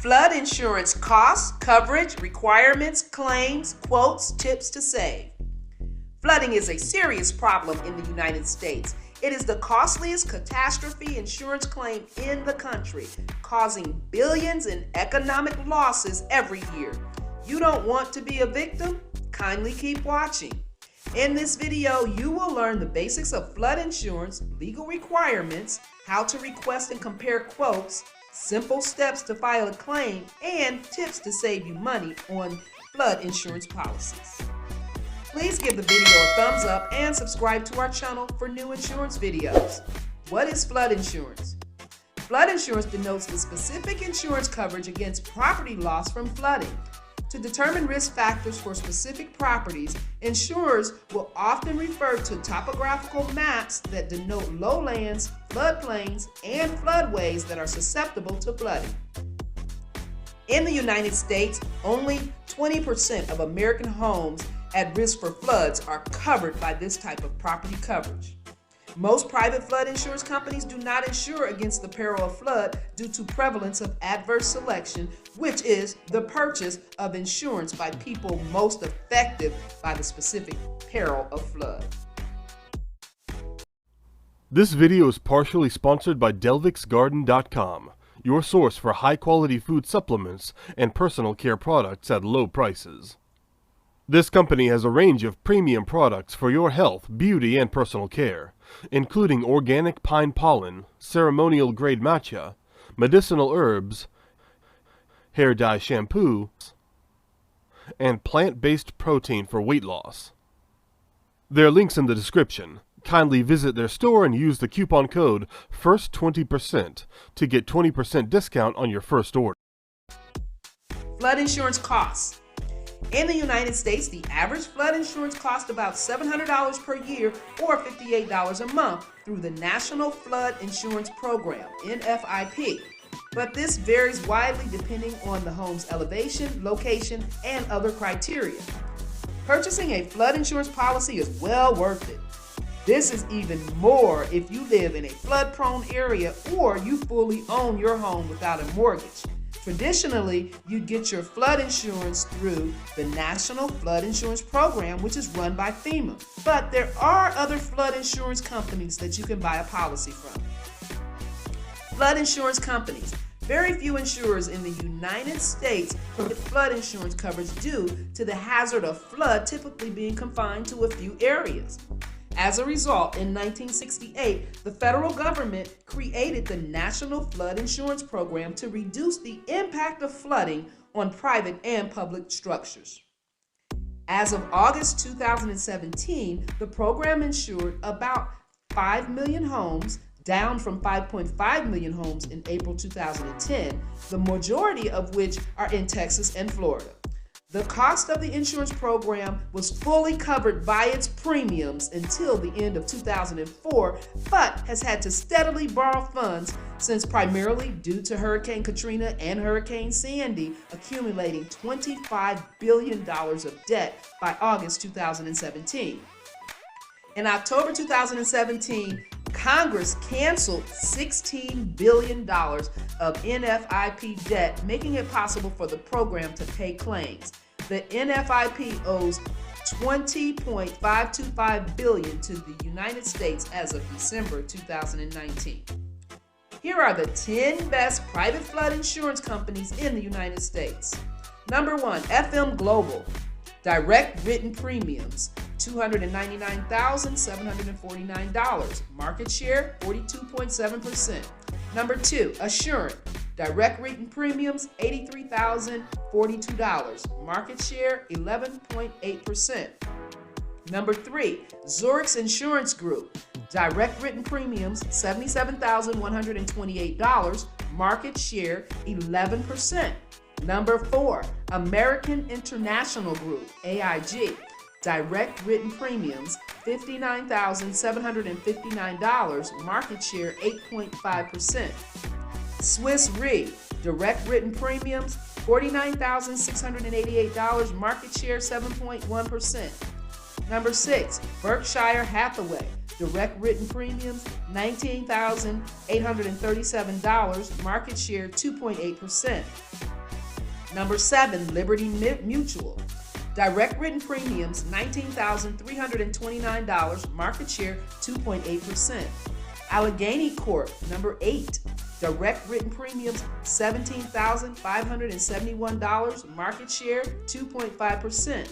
Flood insurance costs, coverage, requirements, claims, quotes, tips to save. Flooding is a serious problem in the United States. It is the costliest catastrophe insurance claim in the country, causing billions in economic losses every year. You don't want to be a victim? Kindly keep watching. In this video, you will learn the basics of flood insurance, legal requirements, how to request and compare quotes, simple steps to file a claim, and tips to save you money on flood insurance policies. Please give the video a thumbs up and subscribe to our channel for new insurance videos. What is flood insurance? Flood insurance denotes the specific insurance coverage against property loss from flooding. To determine risk factors for specific properties, insurers will often refer to topographical maps that denote lowlands, floodplains, and floodways that are susceptible to flooding. In the United States, only 20% of American homes at risk for floods are covered by this type of property coverage. Most private flood insurance companies do not insure against the peril of flood due to prevalence of adverse selection, which is the purchase of insurance by people most affected by the specific peril of flood. This video is partially sponsored by DelvicsGarden.com, your source for high-quality food supplements and personal care products at low prices. This company has a range of premium products for your health, beauty, and personal care, including organic pine pollen, ceremonial-grade matcha, medicinal herbs, hair dye shampoo, and plant-based protein for weight loss. There are links in the description. Kindly visit their store and use the coupon code FIRST20% to get 20% discount on your first order. Flood insurance costs. In the United States, the average flood insurance costs about $700 per year or $58 a month through the National Flood Insurance Program, NFIP. But this varies widely depending on the home's elevation, location, and other criteria. Purchasing a flood insurance policy is well worth it. This is even more if you live in a flood-prone area or you fully own your home without a mortgage. Traditionally, you'd get your flood insurance through the National Flood Insurance Program, which is run by FEMA. But there are other flood insurance companies that you can buy a policy from. Flood insurance companies. Very few insurers in the United States provide flood insurance coverage due to the hazard of flood typically being confined to a few areas. As a result, in 1968, the federal government created the National Flood Insurance Program to reduce the impact of flooding on private and public structures. As of August 2017, the program insured about 5 million homes, down from 5.5 million homes in April 2010, the majority of which are in Texas and Florida. The cost of the insurance program was fully covered by its premiums until the end of 2004, but has had to steadily borrow funds since, primarily due to Hurricane Katrina and Hurricane Sandy accumulating $25 billion of debt by August 2017. In October 2017, Congress canceled $16 billion of NFIP debt, making it possible for the program to pay claims. The NFIP owes $20.525 billion to the United States as of December 2019. Here are the 10 best private flood insurance companies in the United States. Number 1, FM Global. Direct written premiums, $299,749. Market share, 42.7%. Number 2, Assurant. Direct written premiums, $83,042. Market share, 11.8%. Number 3, Zurich's Insurance Group. Direct written premiums, $77,128. Market share, 11%. Number 4, American International Group, AIG. Direct written premiums, $59,759. Market share, 8.5%. Swiss Re. Direct written premiums, $49,688. Market share, 7.1%. Number 6, Berkshire Hathaway. Direct written premiums, $19,837. Market share, 2.8%. Number 7, Liberty Mutual. Direct written premiums, $19,329, market share 2.8%. Allegheny Corp, number 8. Direct written premiums, $17,571, market share 2.5%.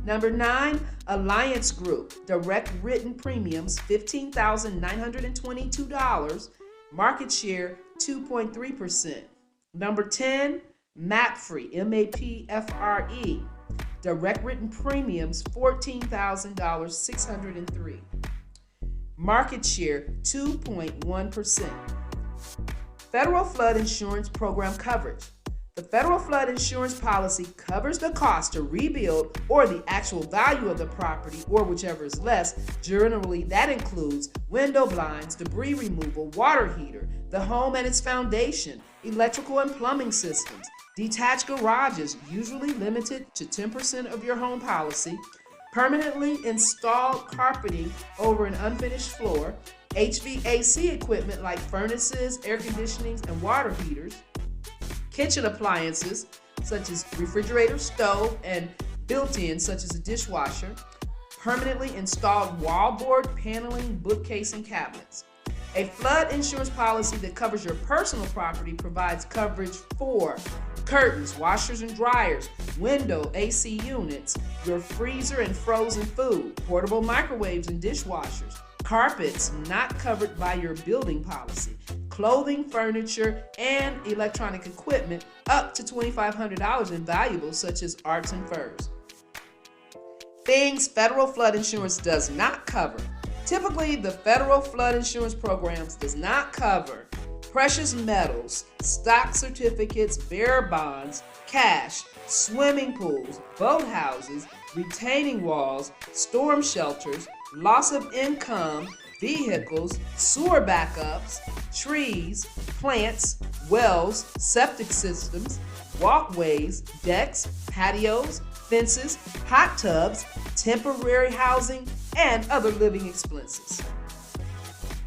Number 9, Alliance Group. Direct written premiums, $15,922, market share 2.3%. Number 10, MAPFRE, MAPFRE. Direct written premiums, $14,603. Market share, 2.1%. Federal Flood Insurance Program coverage. The federal flood insurance policy covers the cost to rebuild or the actual value of the property, or whichever is less. Generally, that includes window blinds, debris removal, water heater, the home and its foundation, electrical and plumbing systems, detached garages, usually limited to 10% of your home policy, permanently installed carpeting over an unfinished floor, HVAC equipment like furnaces, air conditionings, and water heaters, kitchen appliances such as refrigerator, stove, and built-in such as a dishwasher, permanently installed wallboard, paneling, bookcase, and cabinets. A flood insurance policy that covers your personal property provides coverage for curtains, washers and dryers, window AC units, your freezer and frozen food, portable microwaves and dishwashers, carpets not covered by your building policy, clothing, furniture, and electronic equipment up to $2,500 in valuables such as arts and furs. Things federal flood insurance does not cover. Typically, the federal flood insurance programs does not cover precious metals, stock certificates, bearer bonds, cash, swimming pools, boathouses, retaining walls, storm shelters, loss of income, vehicles, sewer backups, trees, plants, wells, septic systems, walkways, decks, patios, fences, hot tubs, temporary housing, and other living expenses.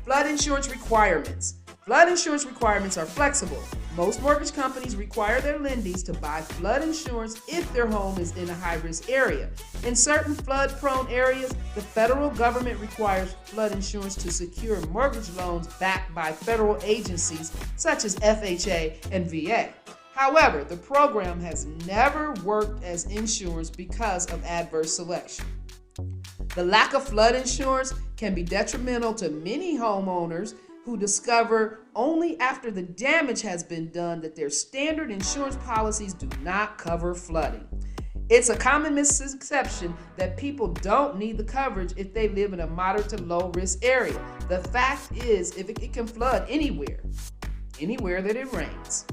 Flood insurance requirements. Flood insurance requirements are flexible. Most mortgage companies require their lendees to buy flood insurance if their home is in a high-risk area. In certain flood-prone areas, the federal government requires flood insurance to secure mortgage loans backed by federal agencies such as FHA and VA. However, the program has never worked as insurance because of adverse selection. The lack of flood insurance can be detrimental to many homeowners who discover only after the damage has been done that their standard insurance policies do not cover flooding. It's a common misconception that people don't need the coverage if they live in a moderate to low risk area. The fact is, if it can flood anywhere that it rains.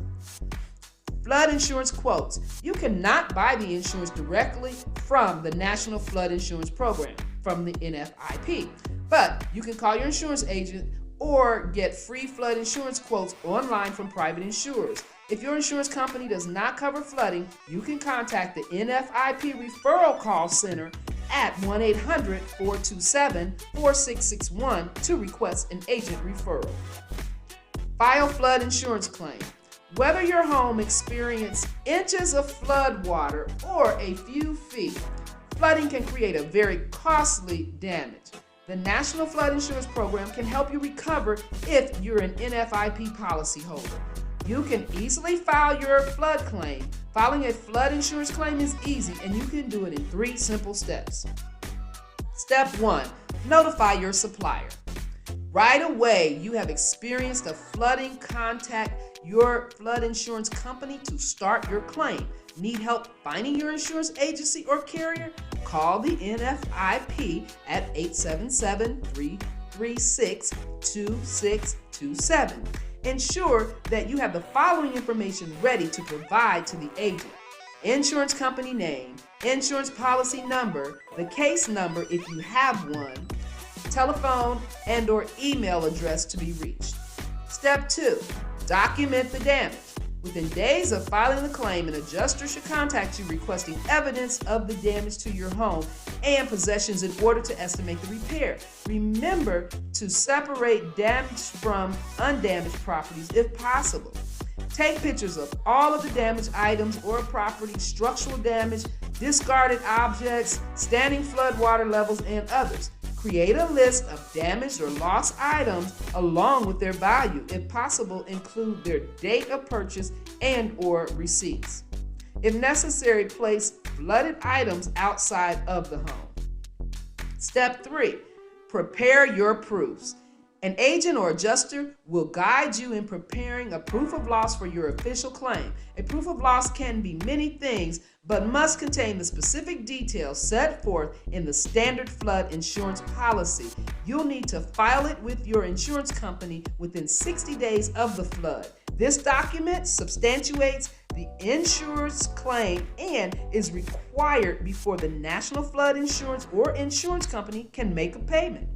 Flood insurance quotes. You cannot buy the insurance directly from the National Flood Insurance Program, from the NFIP, but you can call your insurance agent or get free flood insurance quotes online from private insurers. If your insurance company does not cover flooding, you can contact the NFIP Referral Call Center at 1-800-427-4661 to request an agent referral. File flood insurance claim. Whether your home experienced inches of flood water or a few feet, flooding can create a very costly damage. The National Flood Insurance Program can help you recover if you're an NFIP policyholder. You can easily file your flood claim. Filing a flood insurance claim is easy, and you can do it in 3 simple steps. Step 1, notify your supplier. Right away, you have experienced a flooding, contact your flood insurance company to start your claim. Need help finding your insurance agency or carrier? Call the NFIP at 877-336-2627. Ensure that you have the following information ready to provide to the agent: insurance company name, insurance policy number, the case number if you have one, telephone and/or email address to be reached. Step 2, document the damage. Within days of filing the claim, an adjuster should contact you requesting evidence of the damage to your home and possessions in order to estimate the repair. Remember to separate damaged from undamaged properties if possible. Take pictures of all of the damaged items or property, structural damage, discarded objects, standing flood water levels, and others. Create a list of damaged or lost items along with their value. If possible, include their date of purchase and/or receipts. If necessary, place flooded items outside of the home. Step 3, prepare your proofs. An agent or adjuster will guide you in preparing a proof of loss for your official claim. A proof of loss can be many things, but must contain the specific details set forth in the standard flood insurance policy. You'll need to file it with your insurance company within 60 days of the flood. This document substantiates the insurer's claim and is required before the National Flood Insurance or insurance company can make a payment.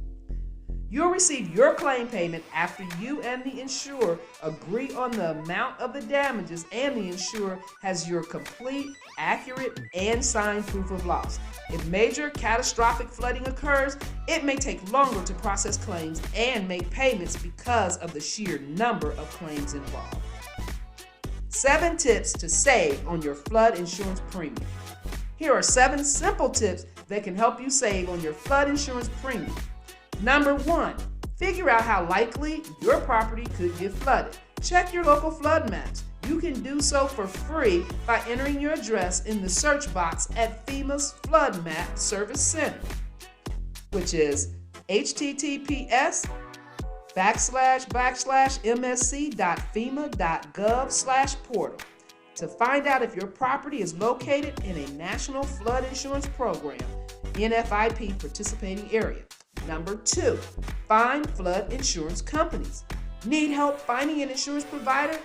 You'll receive your claim payment after you and the insurer agree on the amount of the damages and the insurer has your complete, accurate, and signed proof of loss. If major catastrophic flooding occurs, it may take longer to process claims and make payments because of the sheer number of claims involved. 7 tips to save on your flood insurance premium. Here are 7 simple tips that can help you save on your flood insurance premium. Number 1, figure out how likely your property could get flooded. Check your local flood maps. You can do so for free by entering your address in the search box at FEMA's Flood Map Service Center, which is https://msc.fema.gov/portal to find out if your property is located in a National Flood Insurance Program, NFIP participating area. Number 2, find flood insurance companies. Need help finding an insurance provider?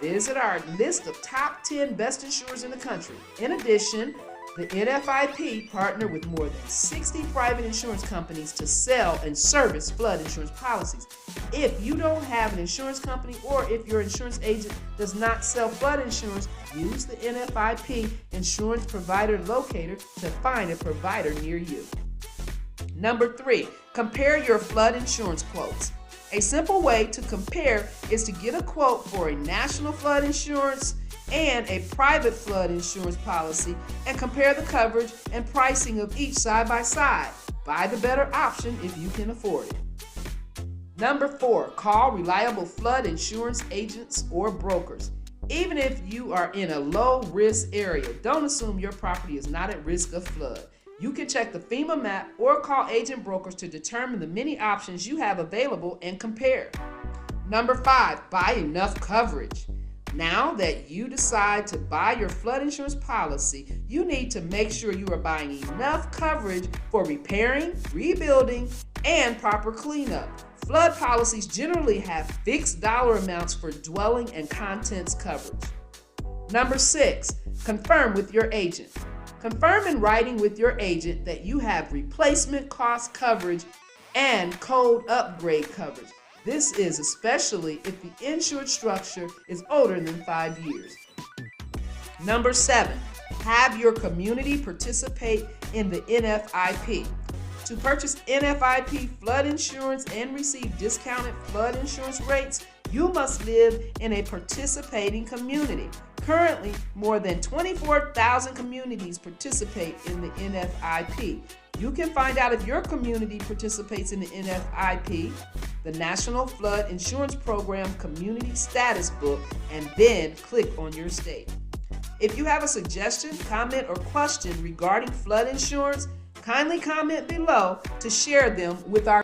Visit our list of top 10 best insurers in the country. In addition, the NFIP partner with more than 60 private insurance companies to sell and service flood insurance policies. If you don't have an insurance company or if your insurance agent does not sell flood insurance, use the NFIP insurance provider locator to find a provider near you. Number 3, compare your flood insurance quotes. A simple way to compare is to get a quote for a national flood insurance and a private flood insurance policy and compare the coverage and pricing of each side by side. Buy the better option if you can afford it. Number 4, call reliable flood insurance agents or brokers. Even if you are in a low-risk area, don't assume your property is not at risk of flood. You can check the FEMA map or call agent brokers to determine the many options you have available and compare. Number 5, buy enough coverage. Now that you decide to buy your flood insurance policy, you need to make sure you are buying enough coverage for repairing, rebuilding, and proper cleanup. Flood policies generally have fixed dollar amounts for dwelling and contents coverage. Number 6, confirm with your agent. Confirm in writing with your agent that you have replacement cost coverage and code upgrade coverage. This is especially if the insured structure is older than 5 years. Number 7, have your community participate in the NFIP. To purchase NFIP flood insurance and receive discounted flood insurance rates, you must live in a participating community. Currently, more than 24,000 communities participate in the NFIP. You can find out if your community participates in the NFIP, the National Flood Insurance Program Community Status Book, and then click on your state. If you have a suggestion, comment, or question regarding flood insurance, kindly comment below to share them with our